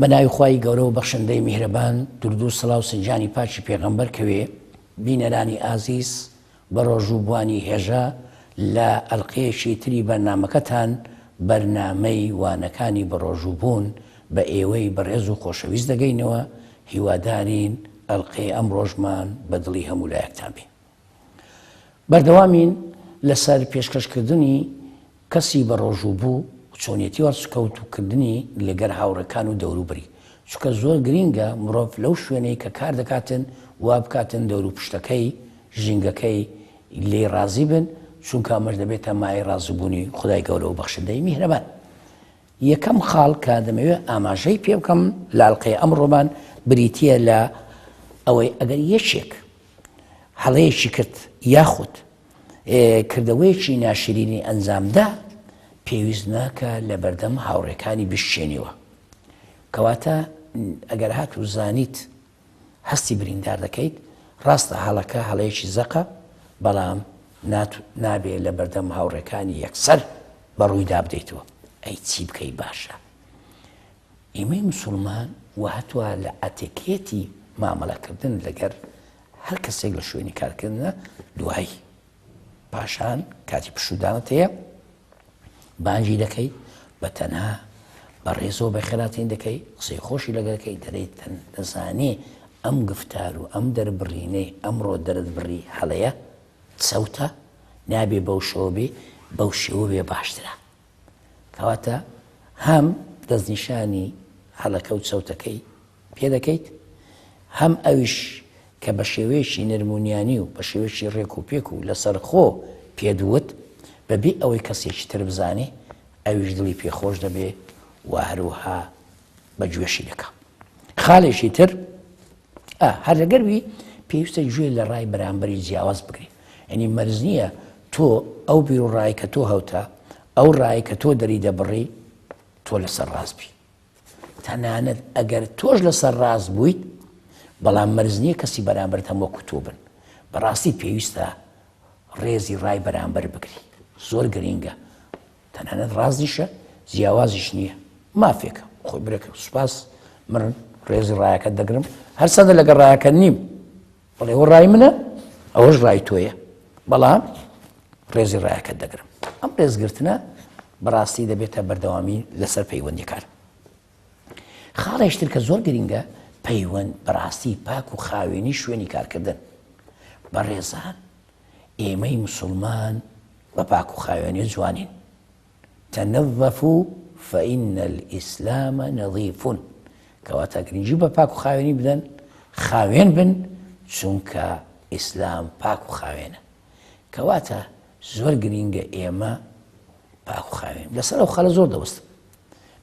بەناوی خوای گەورە و بەخشندەی میهرەبان درود و سڵاو سنجانی پاچی پێغەمبەر کەوێ بینەرانی ئازیز بە ڕۆژووبوانی هێژە لە ئەڵقەیەکی تری بەرنامەکەتان بەرنامەی وانەکانی بە ڕۆژووبوون بە ئێوەی بەڕێز و خۆشەویست دەگەینەوە هیوادارین ئەڵقەی ئەم ڕۆژمان بە دڵی هەموو لایەکتان بێ. بەردەوامین لەسەر پێشکەشکردنی کەسی بە ڕۆژووبوو چۆنیەتی وەرچکەوتوکردنی لەگەر هاوڕەکان و دەوروبەری، چونکە زۆر گرینگە مرۆڤ لەو شوێنەی کە کار دەکاتن وا بکاتن دەور و پشتەکەی ژینگەکەی لێ ڕازی بن، چونکە ئەمەش دەبێتە مای ڕازبوونی خدای گەورە و بەخشندەی میهرەبان. یەکەم خاڵ کە دەمەوێت ئاماژەی پێ بکەم لە ئەڵقەی ئەمڕۆمان بریتیە لە ئەوەی ئەگەر یەکێک هەڵەیەکی کرد یاخود کردەوەیەکی ناشرینی ئەنجامدا پێویست ناکە لە بەردەم هاوڕێکانی بشێنیوە. کەواتە ئەگەر هات و زانیت هەستی بریندار دەکەیت، ڕاستە هەڵەکە هەڵەیەکی زەقە، بەڵام نابێت لە بەردەم هاوڕێکانی یەکسەر بە ڕوویدا بدەیتەوە. ئەی چی بکەی باشە؟ ئێمەی موسڵمان و هەتووە لە ئەتیکێتی مامەڵەکردن لەگەر هەر کەسێک لە شوێنی کارکردنە دوایی پاشان کاتی پشودانت هەیە بانجی دەکەی، بە تەنها بە ڕێزۆ بە خێراتین دەکەی، قسەی خۆشی لەگەرەکەی دەرەیت دەزانێ ئەم گفتار و ئەم دەربڕینەی ئەمڕۆ دەرت بڕی هەڵەیە چەوتە، نابێ بەو شەوە بێ بەو شێوە بێ باشترە. کەواتە هەم دەستنیشانی هەڵەکە و چەوتەکەی پێ دەکەیت، هەم ئەویش کە بە شێوەیەکی نەرمونیانی و بە شێوەیەکی ڕێک و پێک و لەسەر خۆ پێدووت بەبێ ئەوەی کەسێکی تر بزانێ، ئەویش دڵی پێخۆش دەبێ و هەروەها بە گوێشی دەکە. خاڵێکی تر هەر لەگەروی پێویستە گوێ لە ڕای بەرامبەری جیاواز بگری. یعنی مەرج نییە تۆ ئەو بیر و ڕای کە تۆ هەوتە، ئەو ڕای کە تۆ دەری دەبڕی تۆ لەسەر ڕاست بی. تەنانەت ئەگەر تۆش لەسەر ڕاست بوویت، بەڵام مەرج نییە کەسی بەرامبەرت هەم وەکو تۆ بن. بەڕاستی پێویستە ڕێزی ڕای بەرامبەر بگری. زۆر گرینگە، تەنانەت ڕازیشە جیاوازیش نییە. مافێکە خۆی برێکە سوپاس من ڕێزی ڕایەکەت دەگرم، هەر سەدە لەگەڵ ڕایەکە نیم، بەڵێ ئەوە ڕای منە ئەوەش ڕای تۆیە، بەڵام ڕێزی ڕایەکەت دەگرم. ئەم ڕێزگرتنە بەڕاستی دەبێتە بەردەوامی لەسەر پەیوەندیەکان. خاڵێشتر کە زۆر گرینگە پەیوەند بەڕاستی پاک و خاوێنی شوێنی کارکردن. بەڕێزان ئێمەی موسڵمان بە پاک و خاوێنی جوانین. تەنەڤەفوا فەئینە الئیسلامە نەظیفون. کەواتە گرنگی بە پاک و خاوێنی بدەن، خاوێن بن، چونکە ئیسلام پاک و خاوێنە. کەواتە زۆر گرینگە ئێمە پاک و خاوێن لەسەر ئەو خەڵە زۆر دەوەستم.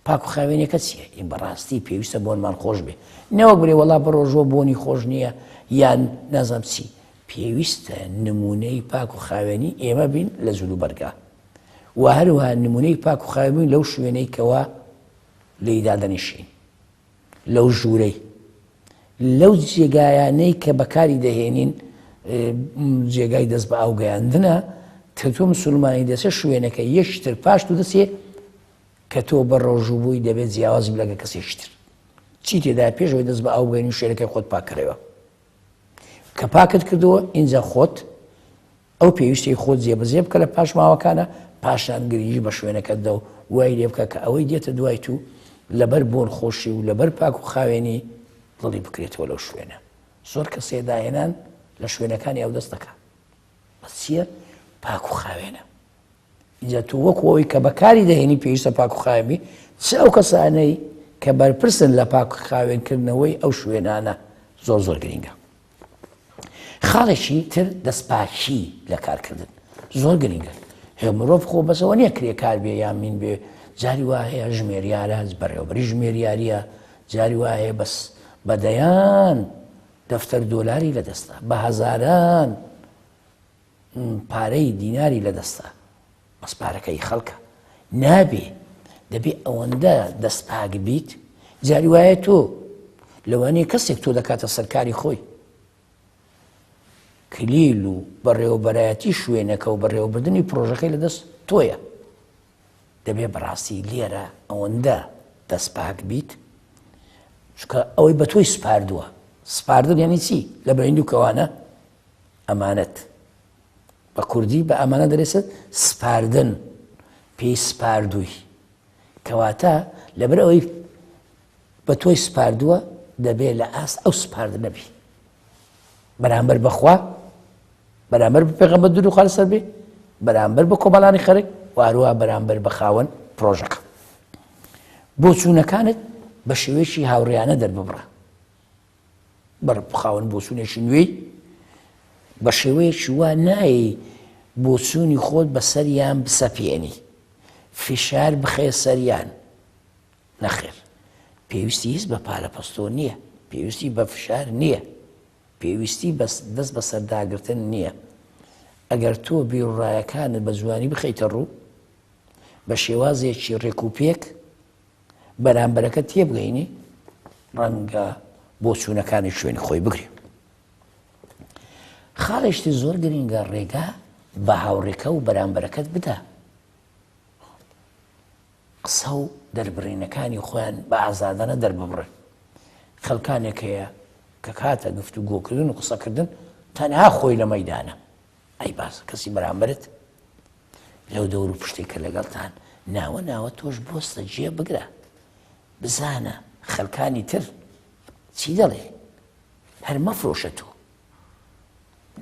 پاک و خاوێنەکە چییە؟ ئین بەڕاستی پێویستە بۆنمان خۆش بێ، نەوەک بڵێ وەڵا بڕۆژۆ بۆنی خۆش نییە یان نەزانم چی. پێویستە نمونەی پاک و خاوێنی ئێمە بین لە جلوو بەرگا، و هەروەها نمونەی پاک و خاوێنی لەو شوێنەی کەوا لێیدا دەنیشین، لەو ژوورەی، لەو جێگایانەی کە بەکاری دەهێنین، جێگای دەست بە ئاو گەیاندنە کە تۆ موسڵمانی دەسە شوێنەکە یەکتر پاش تو دەسێ کە تۆ بە ڕۆژووبووی دەبێت جیاوازی لەگە کەسێکتر چی تێدا پێشەوەی دەست بە ئاو گەێنی شوێنەکەی خۆت پاکەرەوە. کە پاکت کردووە ئینجا خۆت ئەو پێویستی خۆت جێبەجێ بکە لە پاش ماوەکانە، پاشان گرنگی بە شوێنەکەتدا و وای لێ بکە کە ئەوەی دێتە دوای تو لەبەر بۆن خۆشی و لەبەر پاک و خاوێنی دڵی بکرێتەوە لەو شوێنە. زۆر کەسێ داهێنان لە شوێنەکانی ئەو دەست دەکات، بەس چییە؟ پاک و خاوێنە. اینجا تو وەکو ئەوەی کە بەکاری دەهێنی پێویستە پاک و خاوێنی، چ ئەو کەسانەی کە بەرپرسن لە پاک و خاوێنکردنەوەی ئەو شوێنانە زۆر زۆر گرینگە. خاڵێکی تر دەستپاکی لە کارکردن زۆر گرینگە. مرۆڤ خۆ بەسەوە نییە کرێکار بێ یان مین بێ، جاری وایە ژمێریارە بەڕێوەبەری ژمێریاریە، جاری وایە بەس بەدەیان دەفتەر دۆلاری لەدەستە، بە هەزاران پارەی دیناری لەدەستە، بەس پارەکەی خەڵکە نابێ. دەبێ ئەوەندە دەستپاک بیت، جاری وایە تۆ لەوانەیە کەسێک تۆ دەکاتە سەرکاری خۆی، کلیل و بەڕێوەبەرایەتی شوێنەکە و بەڕێوەبردننی پرۆژەکەی لەدەست تۆیە. دەبێ بەڕاستی لێرە ئەوەندە دەستپاک بیت چکە ئەوەی بە تۆی سپاردووە. سپاردن یعنی چی؟ لە بەیند و کەوانە ئەمانەت بە کوردی بە ئەمانە دەرێسێت سپاردن، پێی سپاردووی، کەواتە لەبەر ئەوەی بە تۆی سپاردووە دەبێت لە ئاست ئەو سپاردنە بی بەرامبەر بەخوا، بەرامبەر بە پێغەمبەر درود و خوا لەسەر بێ، بەرامبەر بە کۆمەڵانی خەڵک، واروها بەرامبەر بە خاوەن پرۆژەکە. بۆ چوونەکانت بە شێوەیەکی هاوڕێیانە دەرببڕە، بەر خاوەن بۆ چوونێکی نوێی بە شێوەیەکی وا نایە بۆ چوونی خۆت بە سەریان بسەپێنی، فشار بخەیە سەریان، نەخێر. پێویستی هیچ بە پارەپەستۆ نییە، پێویستی بە فشار نییە، پێویستی دەست بە سەرداگرتن نییە. ئەگەر تۆ بیرڕایەکانت بە جوانی بخەیتە ڕوو بە شێوازێکی ڕێکوپێک بەرامبەرەکە تێبگەینی، ڕەنگە بۆ چوونەکانی شوێنی خۆی بگری. خاڵێشتی زۆر گرنگە ڕێگا بە هاوڕێکە و بەرامبەرەکەت بدە. قسە و دەربڕینەکانی خۆیان بە ئازادانە دەرببڕن. خەڵکانێک هەیە کە کاتە گفتوگۆکردن و قسەکردن تەنها خۆی لە مەیدانە، ئەی باس کەسی بەرامبەرت لەو دەور و پشتێک کە لەگەڵتان ناوە ناوە تۆش بۆستە جێ بگرە، بزانە خەڵکانی تر چی دەڵێ، هەر مەفرۆشە تۆ،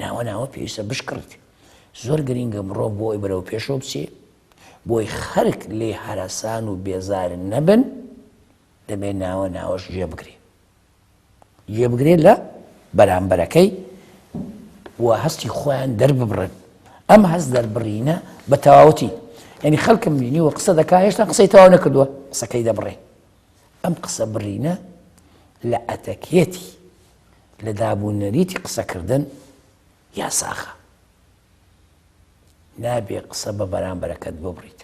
ناوە ناوە پێویستە بشکڕیت. زۆر گرنگە مرۆڤ بۆی بەرەو پێشەوە بچێ، بۆی خەرک لێ هەراسان و بێزار نەبن، دەبێت ناوە ناوەش جێبگرێ، جێبگرێت لە بەرامبەرەکەی و هەستی خۆیان دەرببڕن. ئەم هەست دەربڕینە بە تەواوەتی، یعنی خەڵکم بینی و قسە دەکا هێشتا قسەی تەواو نەکردووە، قسەکەی دەبڕێ. ئەم قسە بڕینە لە ئەتەکێتی، لە دابوونەریتی قسەکردن یاساخە، نابێ قسە بە بەرامبەرەکەت ببڕیت،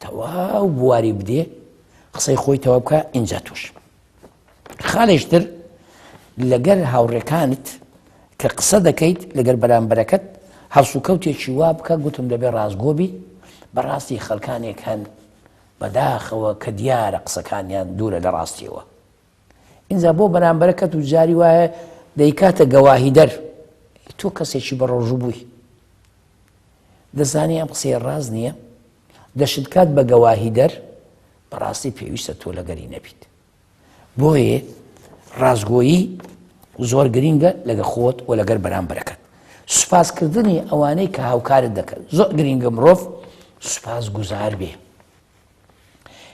تەواو بواری بدێ، قسەی خۆی تەواو بکە، ئینجا توش. خاڵێشتر لەگەر هاوڕێکانت کە قسە دەکەیت لەگەر بەرامبەرەکەت هەڵسو کەوتێکی وا بکە، گوتم دەبێ ڕازگۆبی. بەڕاستی خەڵکانێک هەن بەداخەوە کە دیارە قسەکانیان دوورە لە ڕاستیەوە، ئینجا بۆ بەرامبەرەکەت و جاری وایە دەیکاتە گەواهی دەر، تۆ کەسێکی بە ڕۆژوو بووی، دەزانی ئەم قسەی ڕاز نییە، دەشت کات بە گەواهی دەر، بەڕاستی پێویستە تۆ لەگەری نەبیت. بۆیە ڕازگۆیی زۆر گرنگە لەگە خۆت و لەگەر بەرامبەرەکەت. سوپاسکردنی ئەوانەی کە هاوکارت دەکەن زۆر گرنگە مرۆڤ سوپاس گوزار بێ.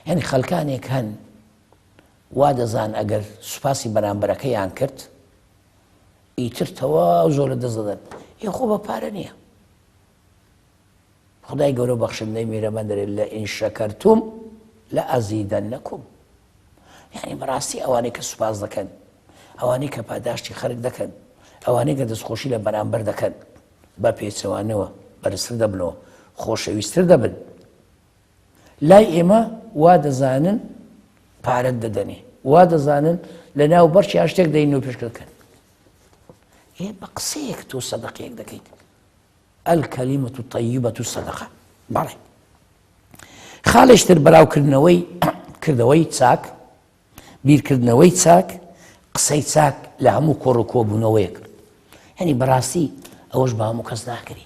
یعنی خەڵکانێک هەن وا دەزان ئەگەر سوپاسی بەرامبەرەکەیان کرد ئیتر تەواو زۆر لە دەست دەدەن، خۆ بە پارە نییە. خدای گەورە بەخشندەی میرەبان دەرێت لە ئین شەکەرتوم لە ئەزیدەنەکوم. یعنی بەڕاستی ئەوانەی کە سوپاس دەکەن، ئەوانەی کە پاداشتی خەڵک دەکەن، ئەوانەی کە دەستخۆشی لە بەرامبەر دەکەن، بە پێچەوانەوە بەرزتر دەبنەوە، خۆشەویستتر دەبن. لای ئێمە وا دەزانن پارەت دەدەنێ، وا دەزانن لە ناو بەرچی شتێک دەینەوە پێشکەکەن. بە قسەیەک تۆ سەدەقەیەک دەکەیت، الکەلیمەۃ الطەیبەۃ سەدەقە. بەڵێ خاڵێشتر بەراوکردنەوەی کردەوەی چاک، بیرکردنەوەی چاک، قسەی چاک لە هەموو کۆڕ و کۆبوونەوەیەک. یعنی بەڕاستی ئەوەش بە هەموو کەس ناکری.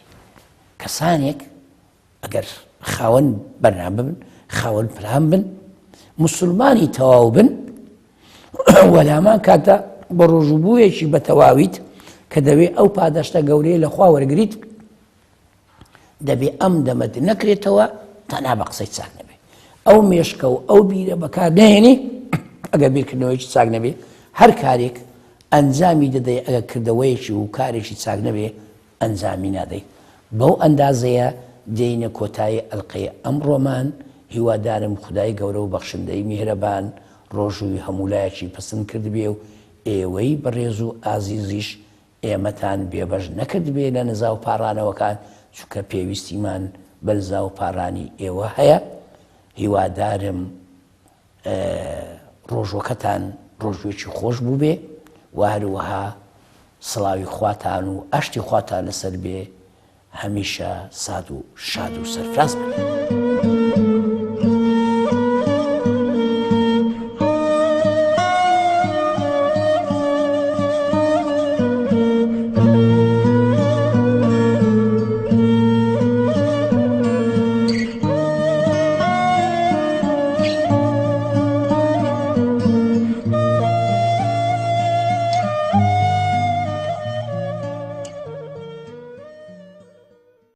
کەسانێک ئەگەر خاوەن بەرنامە بن، خاوەن پلان بن، موسڵمانی تەواو بن، وەلامان کاتە بە ڕۆژوبوویەکی بە تەواویت کە دەوێت ئەو پاداشتە گەورەیە لە خوا وەرگریت، دەبێت ئەم دەمەت نەکرێتەوە تەنها بە قسەی چاک نەبێت. ئەو مێشکە و ئەو بیرە بەکار نهێنی ئەگەر بیرکردنەوەیکی چاک نەبێت، هەر کارێک ئەنجامی دەدەی ئەگەر کردەوەیەکی و کارێکی چاک نەبێت ئەنجامی نادەی. بەو ئەندازەیە دێینە کۆتایی ئەڵقەی ئەمڕۆمان. هیوادارم خدای گەورە و بەخشندەی میهرەبان ڕۆژووی هەمولایەکی پسند کرد بێ و ئێوەی بەڕێز و ئازیزیش ئێمەتان بێبەش نەکرد بێ لە نزا و پاڕانەوەکان، چونکە پێویستیمان بەرزا و پاڕانی ئێوە هەیە. هیوادارم ڕۆژوەکەتان ڕۆژوێکی خۆش بوو بێ و هەروەها سڵاوی خواتان و ئاشتی خواتان لەسەر بێ، هەمیشە ساد و شاد و سەرفراز بن.